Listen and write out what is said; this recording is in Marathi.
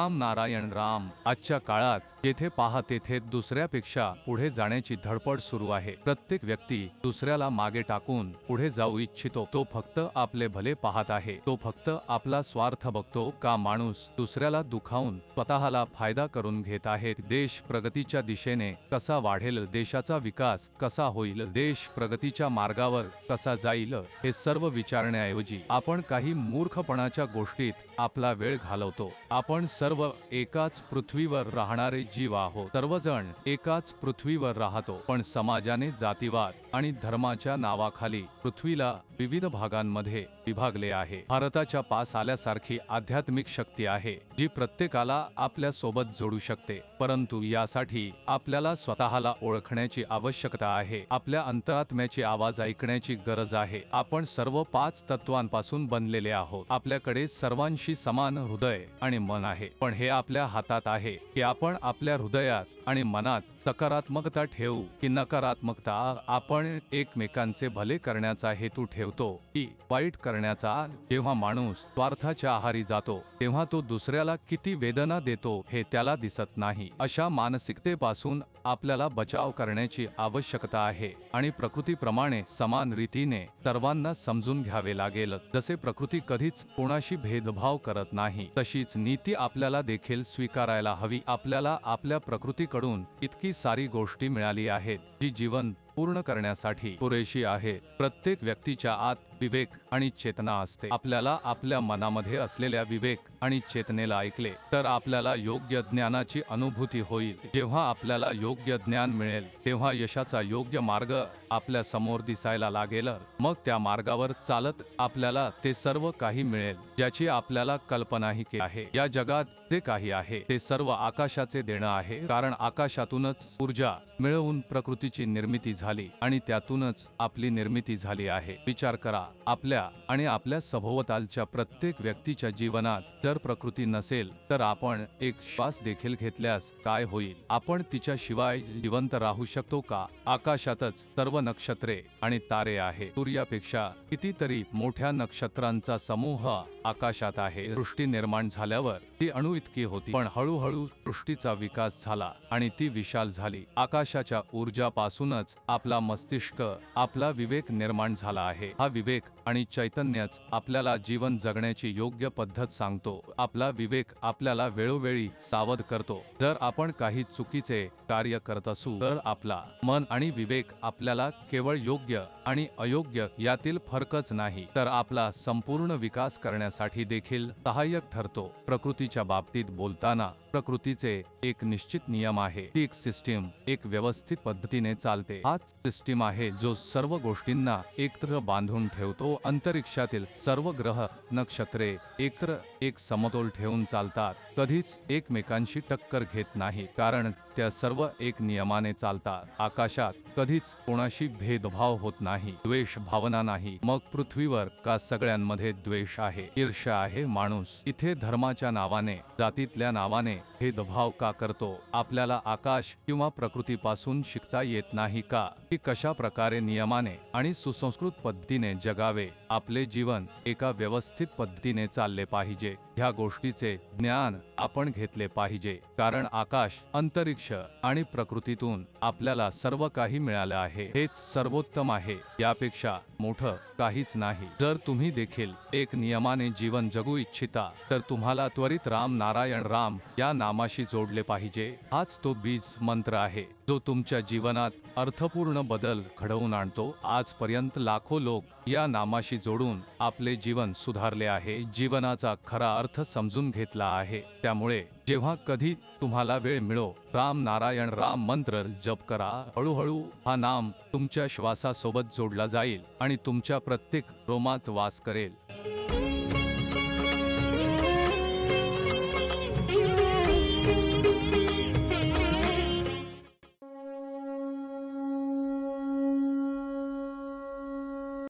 राम नारायण राम। आजच्या काळात जेथे पहा तेथे दुसऱ्यापेक्षा पुढे जाण्याची धडपड सुरू आहे। प्रत्येक व्यक्ती दुसऱ्याला मागे टाकून पुढे जाऊ इच्छितो। तो फक्त आपले भले पाहत आहे, तो फक्त आपला स्वार्थ बघतो। का माणूस दुसऱ्याला दुखावून स्वतःला फायदा करून घेत आहे। देश प्रगतीच्या दिशेने कसा वाढेल, देशाचा विकास कसा होईल, देश प्रगतीच्या मार्गावर कसा जाईल, हे सर्व विचारण्याऐवजी आपण काही मूर्खपणाच्या गोष्टीत आपला वेळ घालवतो। आपण सर्व एकाच पृथ्वीवर राहणारे जीव आहोत। सर्वजण एकाच पृथ्वीवर राहतो, पण समाजाने जातीवाद आणि धर्माच्या नावाखाली पृथ्वीला विविध भागांमध्ये विभागले आहे। भारताच्या पास आल्यासारखी आध्यात्मिक शक्ती आहे जी प्रत्येकाला आपल्या सोबत जोडू शकते, परंतु यासाठी आपल्याला स्वतःला ओळखण्याची आवश्यकता आहे। आपल्या अंतरात्म्याची आवाज ऐकण्याची गरज आहे। आपण सर्व 5 तत्वांपासून बनलेले आहोत। आपल्याकडे सर्वांशी समान हृदय आणि मन आहे, पण हे आपल्या हातात आहे की आपण आपल्या हृदयात आणि मनात सकारात्मकता ठेवू की नकारात्मकता। आपण एकमेकांचे भले करण्याचा हेतू ठेवतो की वाईट करण्याचा। जेव्हा माणूस स्वार्थाच्या आहारी जातो तेव्हा तो दुसऱ्याला किती वेदना देतो हे त्याला दिसत नाही। अशा मानसिकतेपासून आपल्याला बचाव करण्याची आवश्यकता आहे आणि प्रकृतीप्रमाणे समान रीतीने सर्वांना समजून घ्यावे लागेल। जसे प्रकृती कधीच कोणाशी भेदभाव करत नाही, तशीच नीती आपल्याला देखील स्वीकारायला हवी। आपल्याला आपल्या प्रकृतीकडून इतकी सारी गोष्टी मिळाली आहेत जी जीवन पूर्ण करण्यासाठी पुरेशी आहे। प्रत्येक व्यक्तीच्या आत विवेक आणि चेतना असते। आपल्याला आपल्या मनामध्ये असलेल्या विवेक आणि चेतनेला ऐकले तर आपल्याला योग्य ज्ञानाची अनुभूती होईल। जेव्हा आपल्याला योग्य ज्ञान मिळेल तेव्हा यशाचा योग्य मार्ग आपल्या समोर दिसायला लागेल। मग त्या मार्गावर चालत आपल्याला ते सर्व काही मिळेल ज्याची आपल्याला कल्पनाही केली आहे। या जगात जे काही आहे ते सर्व आकाशाचे देणं आहे, कारण आकाशातूनच ऊर्जा मिळवून प्रकृतीची निर्मिती झाली आणि त्यातूनच आपली निर्मिती झाली आहे। विचार करा, आपल्या आणि आपल्या सभोवतालच्या प्रत्येक व्यक्तीच्या जीवनात जर प्रकृती नसेल तर आपण एक श्वास देखील घेतल्यास काय होईल? आपण तिच्याशिवाय जिवंत राहू शकतो का? आकाशातच सर्व नक्षत्रे आणि तारे आहे। सूर्यापेक्षा कितीतरी मोठ्या नक्षत्रांचा समूह आकाशात आहे। सृष्टी निर्माण झाल्यावर ती अणु इतकी होती, पण हळूहळू सृष्टीचा विकास झाला आणि ती विशाल झाली। आकाशाच्या ऊर्जापासूनच आपला मस्तिष्क, आपला विवेक निर्माण झाला आहे। हा विवेक आणि चैतन्यच आपल्याला जीवन जगण्याची योग्य पद्धत सांगतो। आपला विवेक आपल्याला वेळोवेळी सावध करतो। जर आपण काही चुकीचे कार्य करत असू तर आपला मन आणि विवेक आपल्याला केवळ योग्य आणि अयोग्य यातील फरकच नाही तर आपला संपूर्ण विकास करण्यासाठी देखील सहाय्यक ठरतो। प्रकृतीच्या बाबतीत बोलताना प्रकृतीचे एक निश्चित नियम आहे, ती एक सिस्टीम, एक व्यवस्थित पद्धतीने चालते। हाच सिस्टीम आहे जो सर्व गोष्टींना एकत्र बांधून ठेवतो। अंतरिक्षातील सर्व ग्रह, नक्षत्रे एकत्र एक समतोल ठेवून चालतात, कधीच एकमेकांशी टक्कर घेत नाही, कारण त्या सर्व एक नियमाने चालतात। आकाशात कधीच कोणाशी भेदभाव होत नाही, द्वेष भावना नाही। मग पृथ्वीवर का सगळ्यांमध्ये द्वेष आहे, ईर्ष्या आहे? माणूस इथे धर्माच्या नावाने, जातीतल्या नावाने भेदभाव का करतो? आपल्याला आकाश किंवा प्रकृतीपासून शिकता येत नाही का की कशा प्रकारे नियमाने आणि सुसंस्कृत पद्धतीने जगावे? आपले जीवन एका व्यवस्थित पद्धतीने चालले पाहिजे, ह्या गोष्टीचे ज्ञान आपण घेतले पाहिजे, कारण आकाश, अंतरिक्ष आणि प्रकृतीतून आपल्याला सर्व काही मिळालं आहे। हेच सर्वोत्तम आहे, यापेक्षा मोठं काहीच नाही। जर तुम्ही देखील एक नियमाने जीवन जगू इच्छिता तर तुम्हाला त्वरित राम नारायण राम या नामाशी जोडले पाहिजे। हाच तो बीज मंत्र आहे जो तुमच्या जीवनात अर्थपूर्ण बदल घडवून आणतो। आजपर्यंत लाखो लोक या नामाशी जोडून आपले जीवन सुधारले आहे, जीवनाचा खरा अर्थ समजून घेतला आहे। त्यामुळे जेव्हा कधी तुम्हाला वेळ मिळो, राम नारायण राम मंत्र जप करा। हळूहळू हा नाम तुमच्या श्वासासोबत जोडला जाईल आणि तुमच्या प्रत्येक रोमात वास करेल।